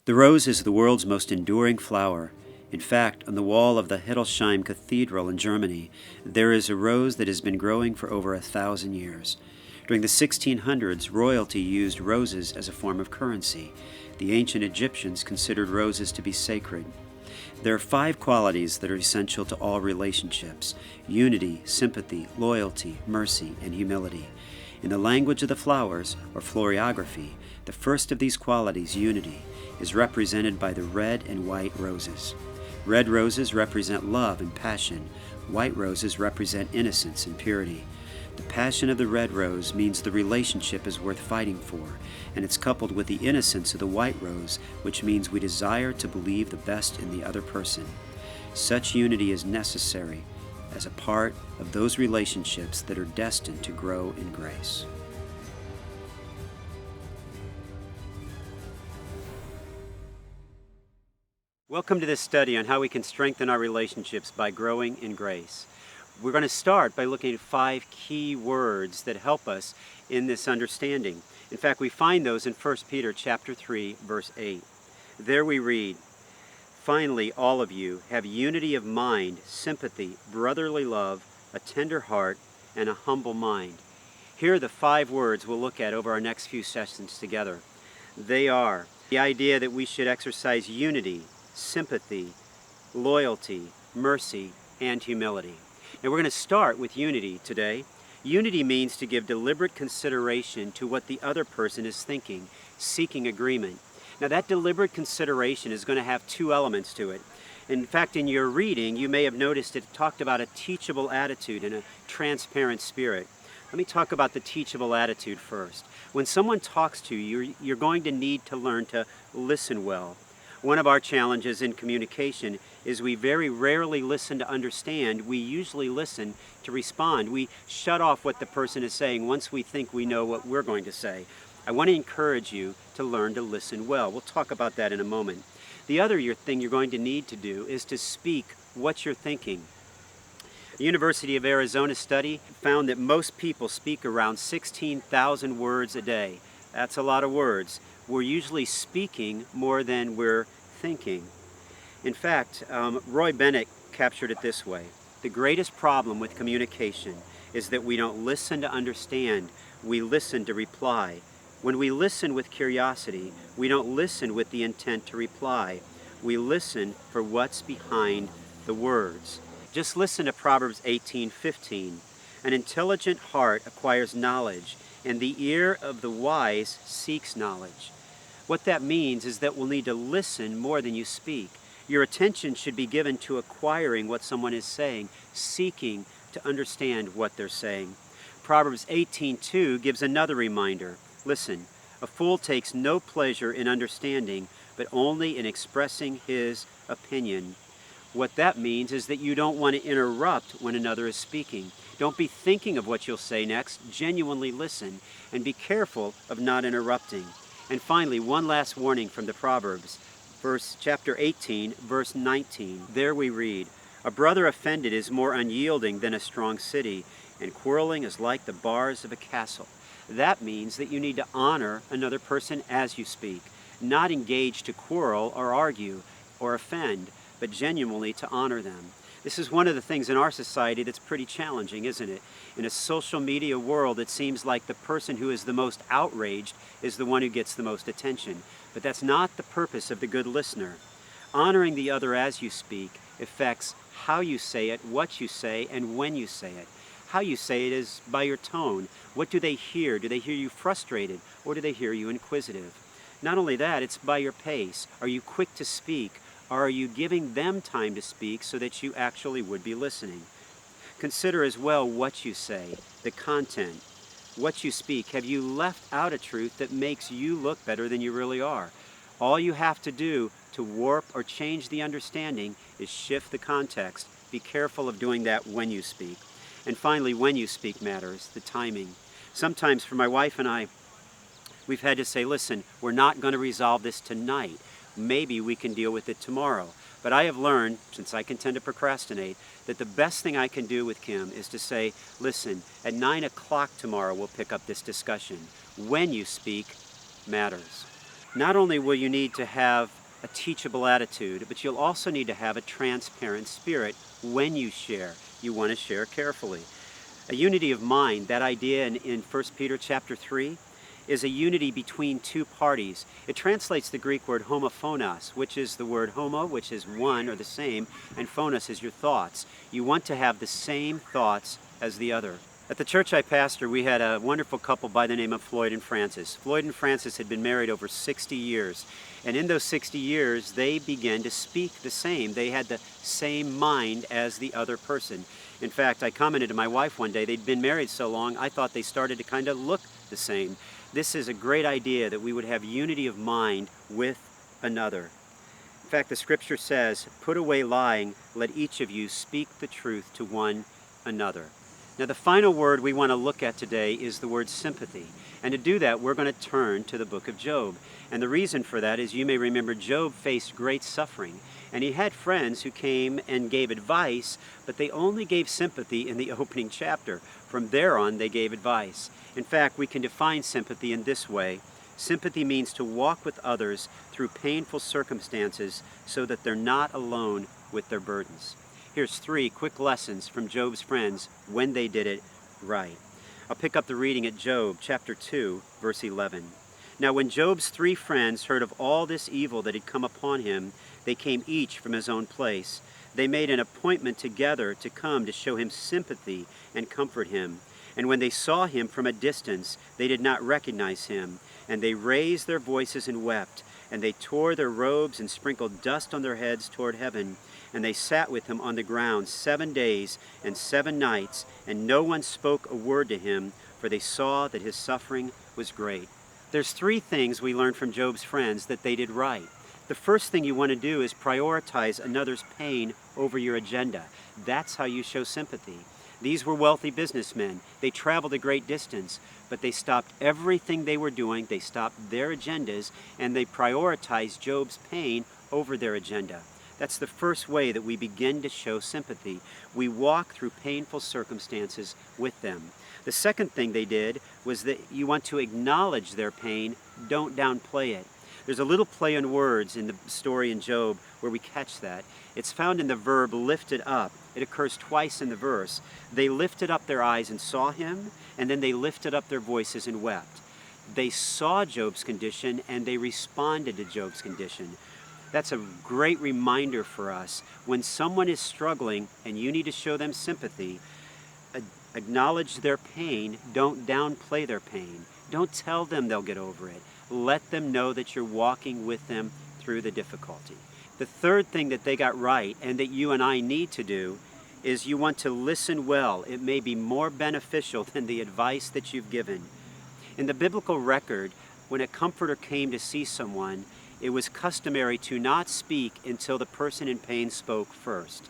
The rose is the world's most enduring flower. In fact, on the wall of the Hildesheim Cathedral in Germany, there is a rose that has been growing for over 1,000 years. During the 1600s, royalty used roses as a form of currency. The ancient Egyptians considered roses to be sacred. There are 5 qualities that are essential to all relationships: unity, sympathy, loyalty, mercy, and humility. In the language of the flowers, or floriography, the first of these qualities, unity, is represented by the red and white roses. Red roses represent love and passion. White roses represent innocence and purity. The passion of the red rose means the relationship is worth fighting for, and it's coupled with the innocence of the white rose, which means we desire to believe the best in the other person. Such unity is necessary as a part of those relationships that are destined to grow in grace. Welcome to this study on how we can strengthen our relationships by growing in grace. We're going to start by looking at 5 key words that help us in this understanding. In fact, we find those in 1 Peter chapter 3, verse 8. There we read, "Finally, all of you have unity of mind, sympathy, brotherly love, a tender heart, and a humble mind." Here are the 5 words we'll look at over our next few sessions together. They are the idea that we should exercise unity, sympathy, loyalty, mercy, and humility. And we're going to start with unity today. Unity means to give deliberate consideration to what the other person is thinking, seeking agreement. Now that deliberate consideration is going to have 2 elements to it. In fact, in your reading, you may have noticed it talked about a teachable attitude and a transparent spirit. Let me talk about the teachable attitude first. When someone talks to you, you're going to need to learn to listen well. One of our challenges in communication is we very rarely listen to understand. We usually listen to respond. We shut off what the person is saying once we think we know what we're going to say. I want to encourage you to learn to listen well. We'll talk about that in a moment. The other thing you're going to need to do is to speak what you're thinking. The University of Arizona study found that most people speak around 16,000 words a day. That's a lot of words. We're usually speaking more than we're thinking. In fact, Roy Bennett captured it this way: the greatest problem with communication is that we don't listen to understand, we listen to reply. When we listen with curiosity, we don't listen with the intent to reply. We listen for what's behind the words. Just listen to Proverbs 18:15. An intelligent heart acquires knowledge, and the ear of the wise seeks knowledge. What that means is that we'll need to listen more than you speak. Your attention should be given to acquiring what someone is saying, seeking to understand what they're saying. Proverbs 18:2 gives another reminder. Listen, a fool takes no pleasure in understanding, but only in expressing his opinion. What that means is that you don't want to interrupt when another is speaking. Don't be thinking of what you'll say next. Genuinely listen, and be careful of not interrupting. And finally, one last warning from the Proverbs, chapter 18, verse 19. There we read, "A brother offended is more unyielding than a strong city, and quarreling is like the bars of a castle." That means that you need to honor another person as you speak, not engage to quarrel or argue or offend, but genuinely to honor them. This is one of the things in our society that's pretty challenging, isn't it? In a social media world, it seems like the person who is the most outraged is the one who gets the most attention. But that's not the purpose of the good listener. Honoring the other as you speak affects how you say it, what you say, and when you say it. How you say it is by your tone. What do they hear? Do they hear you frustrated, or do they hear you inquisitive? Not only that, it's by your pace. Are you quick to speak? Or are you giving them time to speak so that you actually would be listening? Consider as well what you say, the content, what you speak. Have you left out a truth that makes you look better than you really are? All you have to do to warp or change the understanding is shift the context. Be careful of doing that when you speak. And finally, when you speak matters, the timing. Sometimes for my wife and I, we've had to say, listen, we're not going to resolve this tonight. Maybe we can deal with it tomorrow. But I have learned, since I can tend to procrastinate, that the best thing I can do with Kim is to say, listen, at 9 o'clock tomorrow we'll pick up this discussion. When you speak matters. Not only will you need to have a teachable attitude, but you'll also need to have a transparent spirit when you share. You want to share carefully. A unity of mind, that idea in 1 Peter chapter 3, is a unity between two parties. It translates the Greek word homophonos, which is the word homo, which is one or the same, and phonos is your thoughts. You want to have the same thoughts as the other. At the church I pastor, we had a wonderful couple by the name of Floyd and Frances. Floyd and Frances had been married over 60 years, and in those 60 years, they began to speak the same. They had the same mind as the other person. In fact, I commented to my wife one day, they'd been married so long, I thought they started to kind of look the same. This is a great idea that we would have unity of mind with another. In fact, the scripture says, "Put away lying, let each of you speak the truth to one another." Now, the final word we want to look at today is the word sympathy. And to do that, we're going to turn to the book of Job. And the reason for that is, you may remember, Job faced great suffering. And he had friends who came and gave advice, but they only gave sympathy in the opening chapter. From there on, they gave advice. In fact, we can define sympathy in this way. Sympathy means to walk with others through painful circumstances so that they're not alone with their burdens. Here's 3 quick lessons from Job's friends when they did it right. I'll pick up the reading at Job chapter 2, verse 11. Now when Job's 3 friends heard of all this evil that had come upon him, they came each from his own place. They made an appointment together to come to show him sympathy and comfort him. And when they saw him from a distance, they did not recognize him. And they raised their voices and wept. And they tore their robes and sprinkled dust on their heads toward heaven. And they sat with him on the ground 7 days and 7 nights, and no one spoke a word to him, for they saw that his suffering was great. There's 3 things we learned from Job's friends that they did right. The first thing you want to do is prioritize another's pain over your agenda. That's how you show sympathy. These were wealthy businessmen. They traveled a great distance, but they stopped everything they were doing, they stopped their agendas, and they prioritized Job's pain over their agenda. That's the first way that we begin to show sympathy. We walk through painful circumstances with them. The second thing they did was that you want to acknowledge their pain, don't downplay it. There's a little play on words in the story in Job where we catch that. It's found in the verb lifted up. It occurs twice in the verse. They lifted up their eyes and saw him, and then they lifted up their voices and wept. They saw Job's condition and they responded to Job's condition. That's a great reminder for us. When someone is struggling and you need to show them sympathy, acknowledge their pain, don't downplay their pain. Don't tell them they'll get over it. Let them know that you're walking with them through the difficulty. The third thing that they got right, and that you and I need to do, is you want to listen well. It may be more beneficial than the advice that you've given. In the biblical record, when a comforter came to see someone, it was customary to not speak until the person in pain spoke first.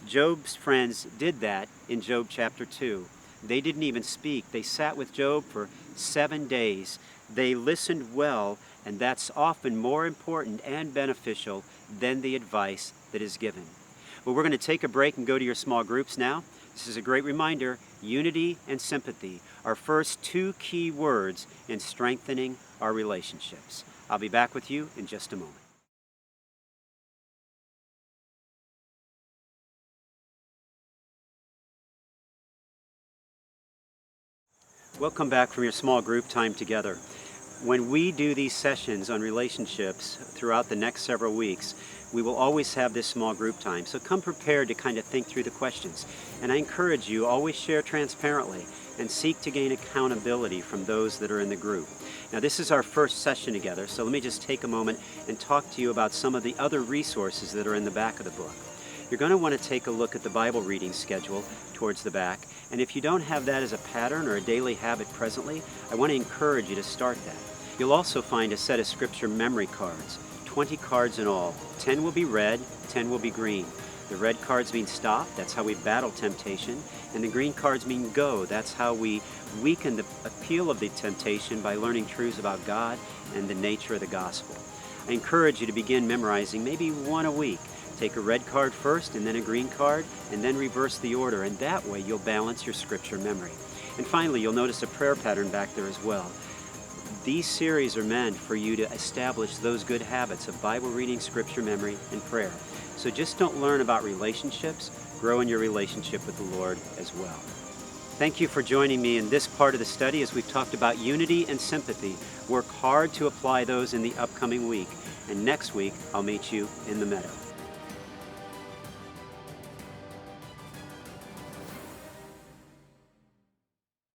Job's friends did that in Job chapter 2. They didn't even speak. They sat with Job for 7 days. They listened well, and that's often more important and beneficial than the advice that is given. Well, we're going to take a break and go to your small groups now. This is a great reminder. Unity and sympathy are first 2 key words in strengthening our relationships. I'll be back with you in just a moment. Welcome back from your small group time together. When we do these sessions on relationships throughout the next several weeks, we will always have this small group time. So come prepared to kind of think through the questions. And I encourage you, always share transparently and seek to gain accountability from those that are in the group. Now, this is our first session together, so let me just take a moment and talk to you about some of the other resources that are in the back of the book. You're going to want to take a look at the Bible reading schedule towards the back, and if you don't have that as a pattern or a daily habit presently, I want to encourage you to start that. You'll also find a set of scripture memory cards, 20 cards in all. 10 will be red, 10 will be green. The red cards mean stop, that's how we battle temptation, and the green cards mean go, that's how we weaken the appeal of the temptation by learning truths about God and the nature of the gospel. I encourage you to begin memorizing maybe 1 a week. Take a red card first and then a green card, and then reverse the order, and that way you'll balance your scripture memory. And finally, you'll notice a prayer pattern back there as well. These series are meant for you to establish those good habits of Bible reading, scripture memory, and prayer. So just don't learn about relationships, grow in your relationship with the Lord as well. Thank you for joining me in this part of the study as we've talked about unity and sympathy. Work hard to apply those in the upcoming week. And next week, I'll meet you in the meadow.